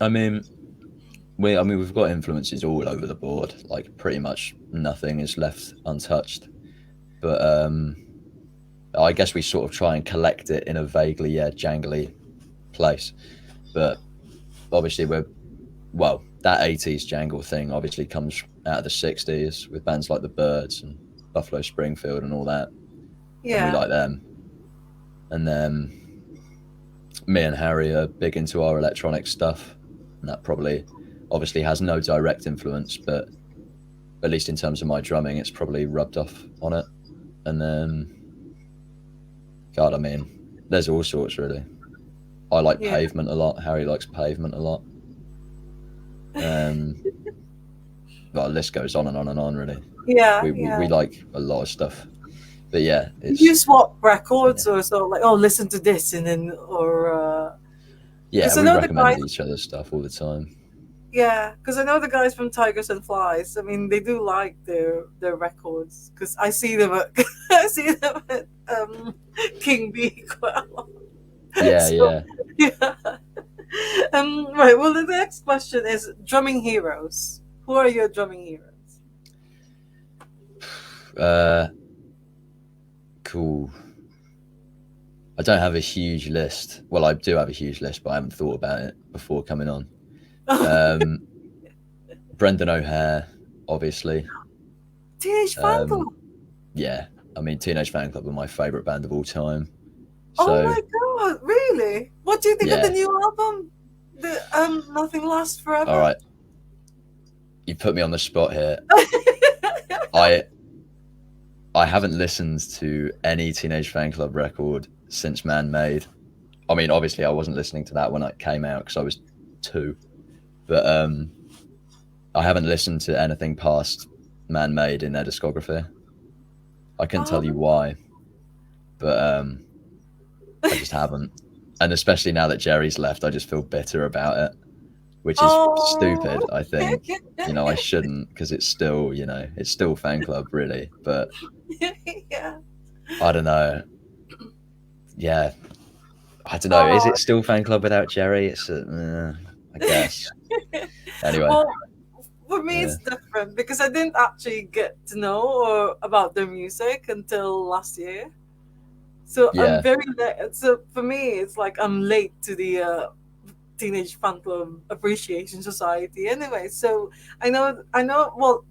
I mean, we've got influences all over the board. Like pretty much nothing is left untouched. But I guess we sort of try and collect it in a vaguely jangly place. But obviously, that 80s jangle thing obviously comes out of the 60s with bands like the Byrds and Buffalo Springfield and all that, and we Yeah, like them. And then me and Harry are big into our electronic stuff, and that probably obviously has no direct influence, but at least in terms of my drumming, it's probably rubbed off on it. And then, God, I mean, there's all sorts really. I like Yeah. Pavement a lot. Harry likes Pavement a lot. Um, well, the list goes on and on and on. Really, Yeah, we yeah. like a lot of stuff. But yeah, You it's swap yeah, records or so like, oh, listen to this, and then or yeah. because I We know the guys. recommend each other's stuff all the time. Yeah, because I know the guys from Tigers and Flies. I mean, they do like their records because I see them at I see them at King B quite a lot. Yeah, So yeah. yeah. Right. Well, the next question is drumming heroes. Who are your drumming heroes? Uh, cool. I don't have a huge list. Well, I do have a huge list, but I haven't thought about it before coming on. Um, Brendan O'Hare, obviously. Teenage Fan Um, Club. yeah, I mean, Teenage Fan Club are my favorite band of all time. Oh So my god! Really? What do you think of the yeah, new album? The Nothing Lasts all Forever. right. You put me on the spot here. I I haven't listened to any Teenage Fan Club record since Man Made. I mean, obviously, I wasn't listening to that when it came out because I was 2, but I haven't listened to anything past Man Made in their discography. I couldn't tell you Oh. why, but I just haven't. And especially now that Jerry's left, I just feel bitter about it, which is stupid. Oh. I think I shouldn't because it's still it's still Fan Club really, but Yeah. I don't know. Yeah, I don't know. Is Oh. it still Fan Club without Jerry? It's I guess. Anyway, Well, for me, yeah, it's different because I didn't actually get to know or about their music until last year. So I'm yeah, very late. So for me, it's like I'm late to the Teenage Fan Club Appreciation Society. Anyway, so I know. Well,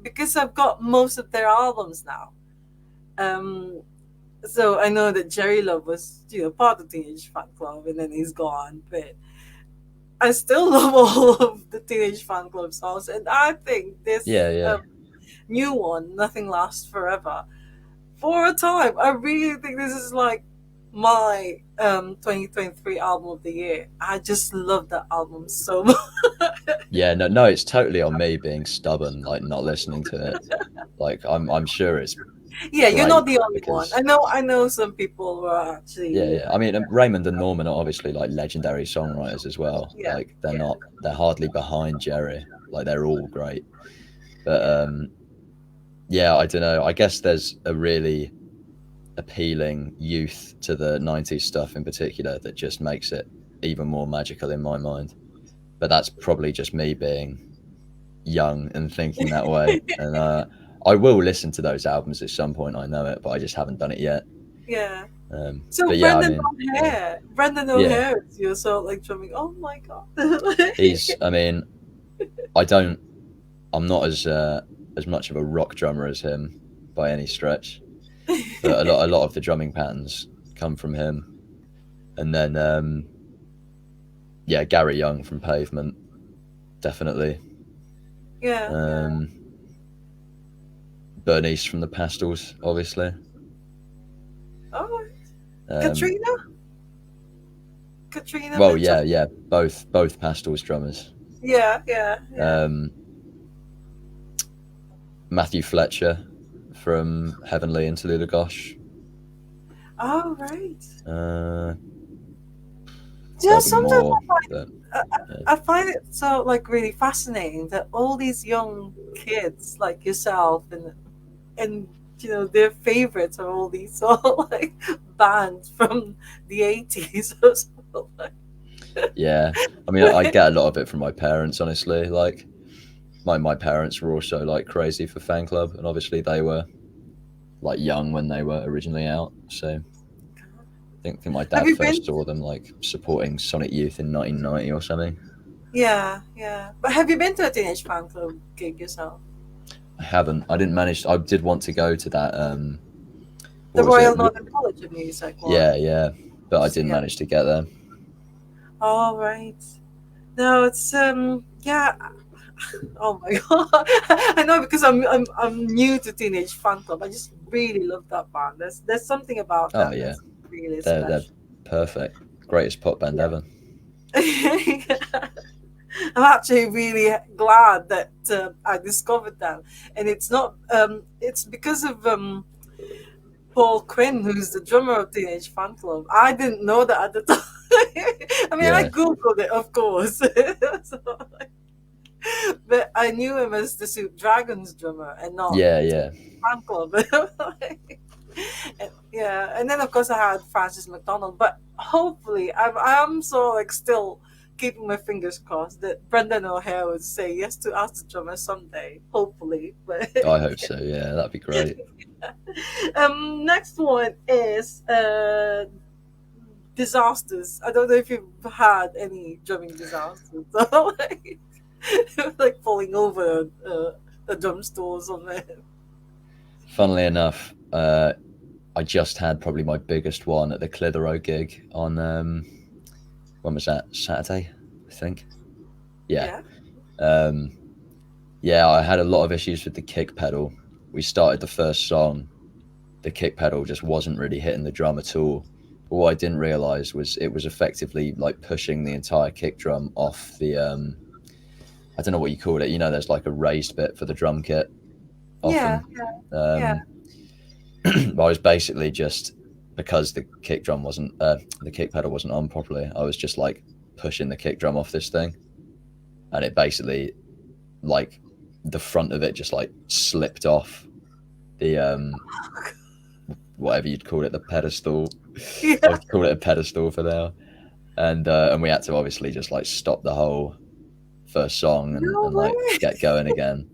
because I've got most of their albums now. Um, so I know that Jerry Love was part of Teenage Fan Club, and then he's gone, but I still love all of the Teenage Fan Club songs, and I think this yeah, yeah, new one, Nothing Lasts Forever, for a time, I really think this is like my 2023 album of the year. I just love that album so much. yeah. No, no, it's totally on me being stubborn, like not listening to it. Like I'm sure it's Yeah, you're not great the only one. because I know some people who are yeah, actually yeah. I mean, Raymond and Norman are obviously like legendary songwriters as well. yeah, Like they're yeah, not, they're hardly behind Jerry. Like they're all great. But yeah, I don't know. I guess there's a really appealing youth to the 90s stuff in particular that just makes it even more magical in my mind. But that's probably just me being young and thinking that way. And I will listen to those albums at some point. I know it, but I just haven't done it yet. yeah. So But yeah, I mean, yeah, Brendan yeah. O'Hare is you so like drumming. Oh my god. He's. I mean, I don't. I'm not as much of a rock drummer as him by any stretch, but a lot of the drumming patterns come from him. And then yeah, Gary Young from Pavement, definitely. Yeah, yeah. Um, Bernice from the Pastels, obviously. Oh, Um, Katrina, Katrina well, Mitchell. yeah, yeah, both Pastels drummers. Yeah, yeah, yeah. Um, Matthew Fletcher from Heavenly Interlude Gosh. Oh right. Uh, Yeah, there'll be sometimes more, but yeah, I find it so like really fascinating that all these young kids like yourself and their favorites are all these all like bands from the 80s or something like. yeah. I mean, I get a lot of it from my parents, honestly. Like my parents were also like crazy for Fan Club, and obviously they were like young when they were originally out. So I think my Have dad you been? first saw them like supporting Sonic Youth in 1990 or something. Yeah, yeah. But have you been to a Teenage Fan Club gig yourself? I haven't. I didn't manage. I did want to go to that. The What was it? Royal Northern College of Music one. Yeah, yeah. But I didn't Yeah. manage to get there. All right. No, it's yeah. Oh my god! I know because I'm new to Teenage Fan Club. I just really love that band. There's something about Oh them yeah, that's really they're special. perfect. Greatest pop band ever. I'm actually really glad that I discovered them, and it's not. It's because of Paul Quinn, who's the drummer of Teenage Fan Club. I didn't know that at the time. I mean, I Yeah, googled it, of course, so, but I knew him as the Soup Dragons drummer and not yeah, yeah. Fan Club. Yeah, and then of course I had Francis McDonald, but hopefully I'm so like still keeping my fingers crossed that Brendan O'Hare would say yes to ask the drummer someday, hopefully. But I hope so. Yeah, that'd be great. next one is disasters. I don't know if you've had any drumming disasters, like, like falling over a drum stool or something. Funnily enough, I just had probably my biggest one at the Clitheroe gig on when was that? Saturday, I think. Yeah. Yeah. Yeah, I had a lot of issues with the kick pedal. We started the first song, the kick pedal just wasn't really hitting the drum at all. But what I didn't realize was it was effectively like pushing the entire kick drum off the I don't know what you call it. You know, there's like a raised bit for the drum kit Yeah. often. Yeah. I was basically just, because the kick drum wasn't the kick pedal wasn't on properly, I was just like pushing the kick drum off this thing, and it basically, like, the front of it just like slipped off the whatever you'd call it, the pedestal. Yeah. I would call it a pedestal for now. And we had to obviously just like stop the whole first song and, No and like way. get going again.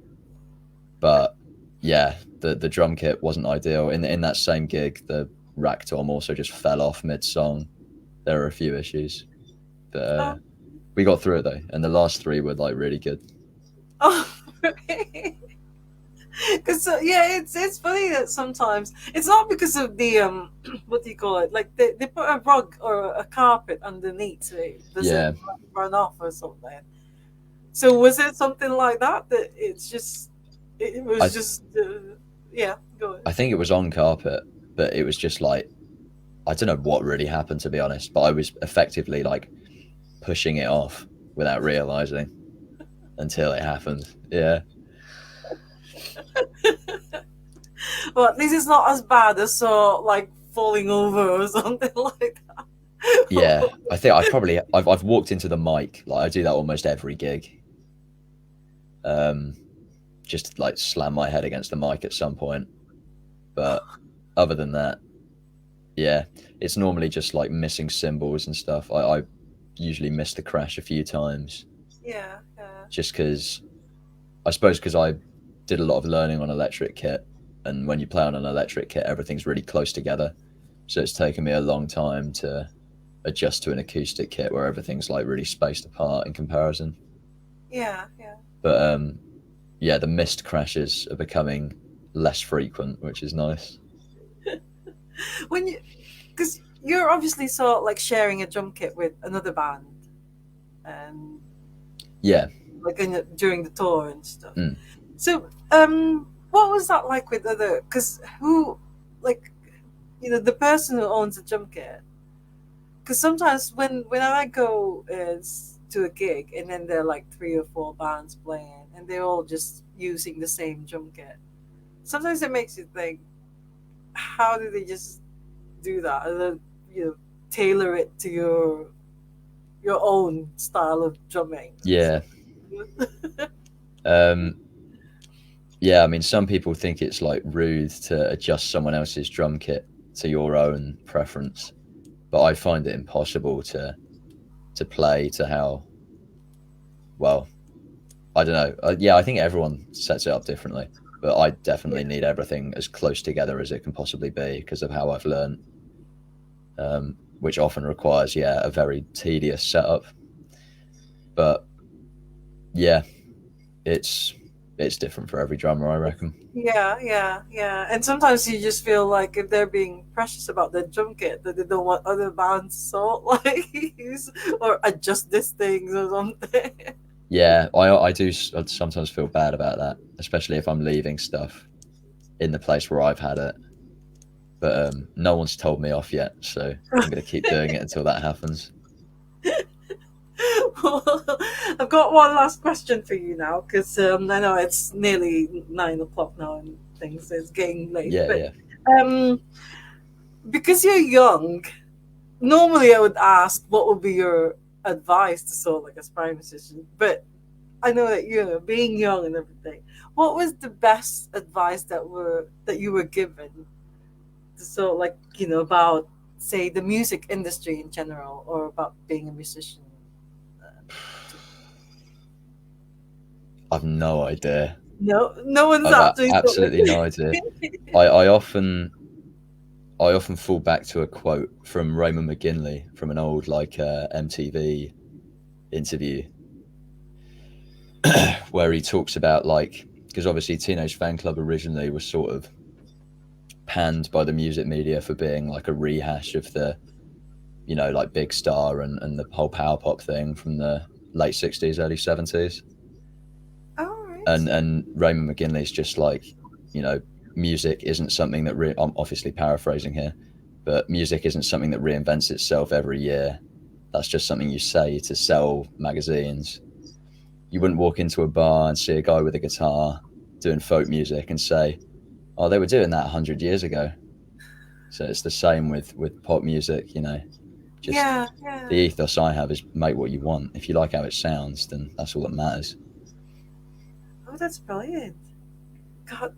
But yeah, the drum kit wasn't ideal. In that same gig, the rack tom also just fell off mid song. There were a few issues, but Oh, we got through it though, and the last three were like really good. oh. Because yeah, it's funny that sometimes it's not because of the what do you call it? Like they put a rug or a carpet underneath so it Yeah, doesn't run off or something. So was it something like that? That it I was just yeah. Go ahead. I think it was on carpet, but it was just like, I don't know what really happened, to be honest, but I was effectively like pushing it off without realizing until it happened. Yeah. Well, at least it's not as bad as like falling over or something like that. Yeah. I think I've walked into the mic. Like I do that almost every gig. Just like slam my head against the mic at some point. But other than that, yeah, it's normally just like missing cymbals and stuff. I usually miss the crash a few times Yeah, yeah, just because, I suppose because I did a lot of learning on electric kit, and when you play on an electric kit, everything's really close together. So it's taken me a long time to adjust to an acoustic kit where everything's like really spaced apart in comparison. yeah, yeah. But yeah, the missed crashes are becoming less frequent, which is nice. When you, because you're obviously like sharing a drum kit with another band, and Yeah. like during the tour and stuff. Mm. So, what was that like with other? Because who, like, the person who owns the drum kit. Because sometimes when I go to a gig and then there are like 3 or 4 bands playing and they're all just using the same drum kit, sometimes it makes you think, how do they just do that? And then, tailor it to your own style of drumming. Yeah. Yeah, I mean, some people think it's like rude to adjust someone else's drum kit to your own preference, but I find it impossible to play to how, well, I don't know. Yeah, I think everyone sets it up differently, but I definitely need everything as close together as it can possibly be because of how I've learned, which often requires, yeah, a very tedious setup. But yeah, it's different for every drummer, I reckon. Yeah, yeah, yeah. And sometimes you just feel like if they're being precious about their drum kit, that they don't want other bands to like use or adjust these things or something. Yeah, I do sometimes feel bad about that, especially if I'm leaving stuff in the place where I've had it. but no one's told me off yet, so I'm going to keep doing it until that happens. Well, I've got one last question for you now because I know it's nearly 9 o'clock now and things, so it's getting late. Yeah, But yeah. um, because you're young, normally I would ask what would be your advice to sort of like aspiring musician. But I know that you know, being young and everything, what was the best advice that you were given to sort of like about say the music industry in general or about being a musician? I've no idea. No, no one's I've actually sort of absolutely no idea. I, I often I often fall back to a quote from Raymond McGinley from an old like MTV interview where he talks about like because obviously Teenage Fan Club originally was sort of panned by the music media for being like a rehash of the like Big Star and the whole power pop thing from the late 60s early 70s. all right. And Raymond McGinley's just like music isn't something that I'm obviously paraphrasing here, but music isn't something that reinvents itself every year. That's just something you say to sell magazines. You wouldn't walk into a bar and see a guy with a guitar doing folk music and say, oh, they were doing that 100 years ago. So it's the same with pop music, just Yeah, yeah. the ethos I have is make what you want. If you like how it sounds, then that's all that matters. Oh, that's brilliant. God,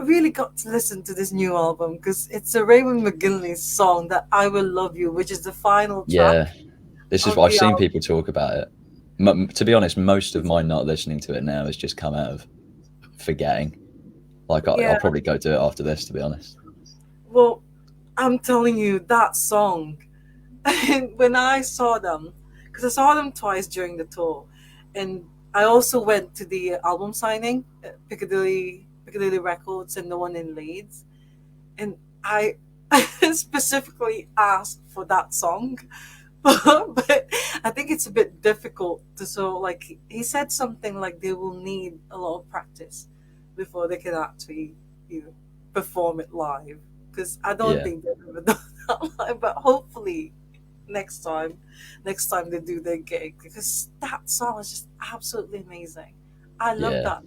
really got to listen to this new album because it's a Raymond McGinley song that I Will Love You, which is the final track Yeah, this is of what I've the seen album. people talk about it. To be honest, most of my not listening to it now has just come out of forgetting. Like I'll Yeah, probably go do it after this, to be honest. well, I'm telling you, that song, when I saw them, because I saw them twice during the tour, and I also went to the album signing at Piccadilly Records and the one in Leeds, and I specifically asked for that song. But I think it's a bit difficult to like he said something like they will need a lot of practice before they can actually you know, perform it live because I don't Yeah, think they've ever done that live, but hopefully next time they do their gig because that song is just absolutely amazing. I love yeah, that.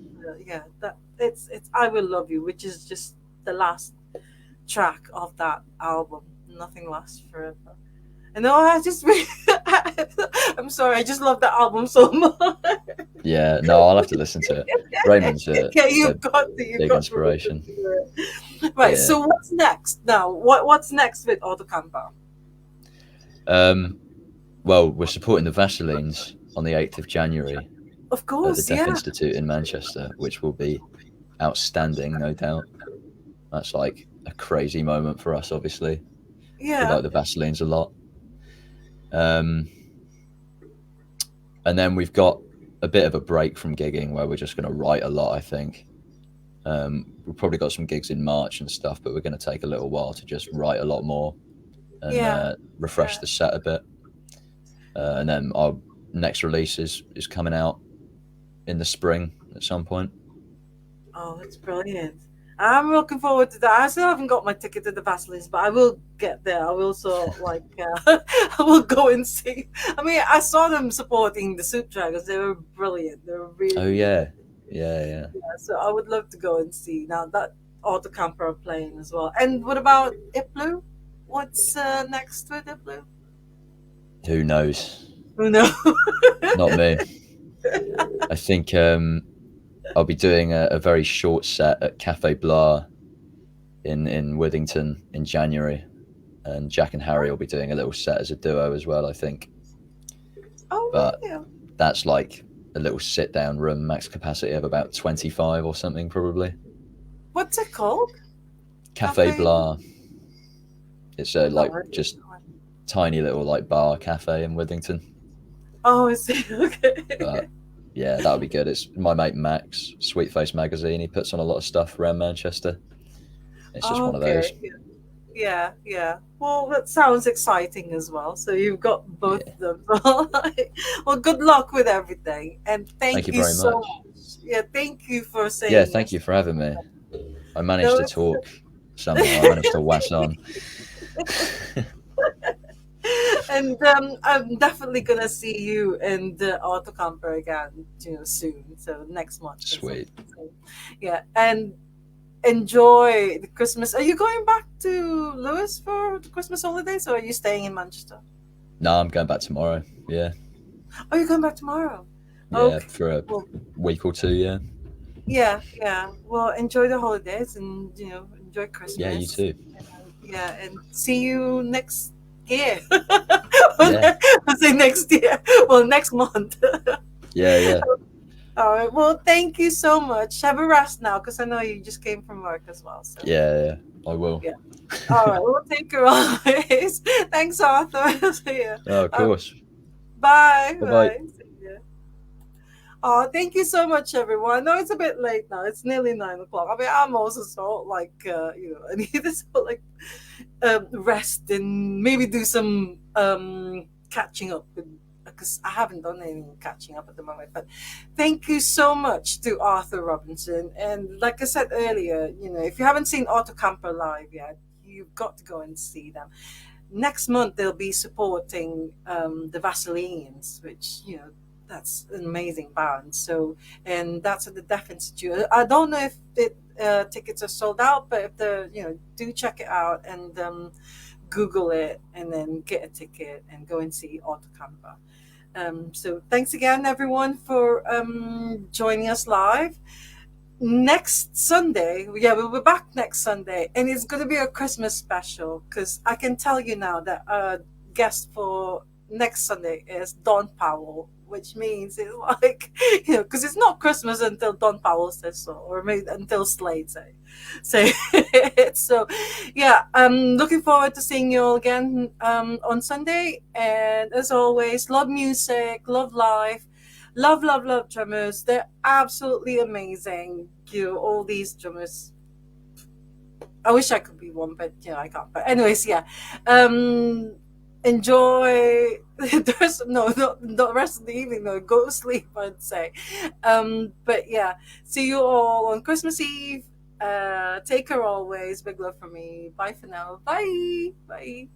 Yeah, that it's I Will Love You, which is just the last track of that album. Nothing lasts forever. And no, I just I'm sorry, I just love that album so much. yeah. No, I'll have to listen to it. Raymond's Yeah, a you've big got to listen inspiration. to it. Right. Yeah. So what's next now? What's next with Autocamper? Um, well, we're supporting the Vaselines on the 8th of January Of at the course, Deaf yeah, Institute in Manchester, which will be outstanding, no doubt. That's like a crazy moment for us, obviously. We yeah, like the Vaselines a lot. Um, and then we've got a bit of a break from gigging where we're just going to write a lot, I think. We've probably got some gigs in March and stuff, but we're going to take a little while to just write a lot more and yeah, refresh yeah. the set a bit. And then our next release is coming out in the spring at some point. Oh, that's brilliant. I'm looking forward to that. I still haven't got my ticket to the Vaselines, but I will get there. I will sort of like, I will go and see. I mean, I saw them supporting the Soup Dragons. They were brilliant. They were really, Oh really yeah, good. yeah, yeah. Yeah, so I would love to go and see. Now that Autocamper are playing as well. And what about Iplu? What's next with Iplu? Who knows? Who knows? Not me. I think I'll be doing a very short set at Cafe Blah in Withington in January, and Jack and Harry will be doing a little set as a duo as well, I think. Oh, But really? that's like a little sit down room, max capacity of about 25 or something, probably. What's it called? Cafe Cafe? Blah. It's a I've not like heard of just it. tiny little like bar cafe in Withington. Oh, I see. Okay. But yeah, that'll be good. It's my mate Max, Sweet Face Magazine. He puts on a lot of stuff around Manchester. It's just one of those. Okay. Yeah, yeah. Well, that sounds exciting as well. So you've got both Yeah. of them. Well, good luck with everything, and Thank thank you you very so much. much. Yeah, thank you for Yeah, saying thank yes. you for having me. I managed No, to talk somehow I managed to wax on. And I'm definitely gonna see you in the Autocamper again, soon. So next month or Sweet. something. So, yeah, and enjoy the Christmas. Are you going back to Lewis for the Christmas holidays, or are you staying in Manchester? No, I'm going back tomorrow. Yeah, Oh, you're going back tomorrow. yeah, Okay. for a Well, week or two. Yeah, yeah, yeah. Well, enjoy the holidays and enjoy yeah, you Christmas. too. Yeah, and see you next year. Yeah, I'll say next year. Well, next month. yeah, yeah, All right. Well, thank you so much. Have a rest now, because I know you just came from work as well. So yeah, yeah. I will. yeah. All right. We'll take care always. Thanks, Arthur. See ya. Oh, of Uh, course. bye. Bye bye. Bye. See ya. Oh, thank you so much, everyone. No, it's a bit late now. It's nearly 9 o'clock. I mean, I'm also so like, I need to sort of, like, rest and maybe do some catching up, because I haven't done any catching up at the moment. But thank you so much to Arthur Robinson. And like I said earlier, if you haven't seen Autocamper live yet, you've got to go and see them. Next month they'll be supporting the Vaselineans, which that's an amazing band. So, and that's at the Deaf Institute. I don't know if tickets are sold out, but if do check it out and Google it, and then get a ticket and go and see Autocamper. So thanks again, everyone, for joining us live. Next Sunday, yeah, we'll be back next Sunday, and it's going to be a Christmas special, because I can tell you now that our guest for next Sunday is Don Powell, which means it's like, because it's not Christmas until Don Powell says so, or maybe until Slade say it. So, yeah, I'm looking forward to seeing you all again on Sunday, and as always, love music, love life. Love, love, love drummers. They're absolutely amazing. All these drummers. I wish I could be one, but I can't. But anyways, yeah. Enjoy the rest. No, not the rest of the evening. No, go to sleep, I'd say. But yeah, see you all on Christmas Eve. Take care always. Big love from me. Bye for now. Bye. Bye.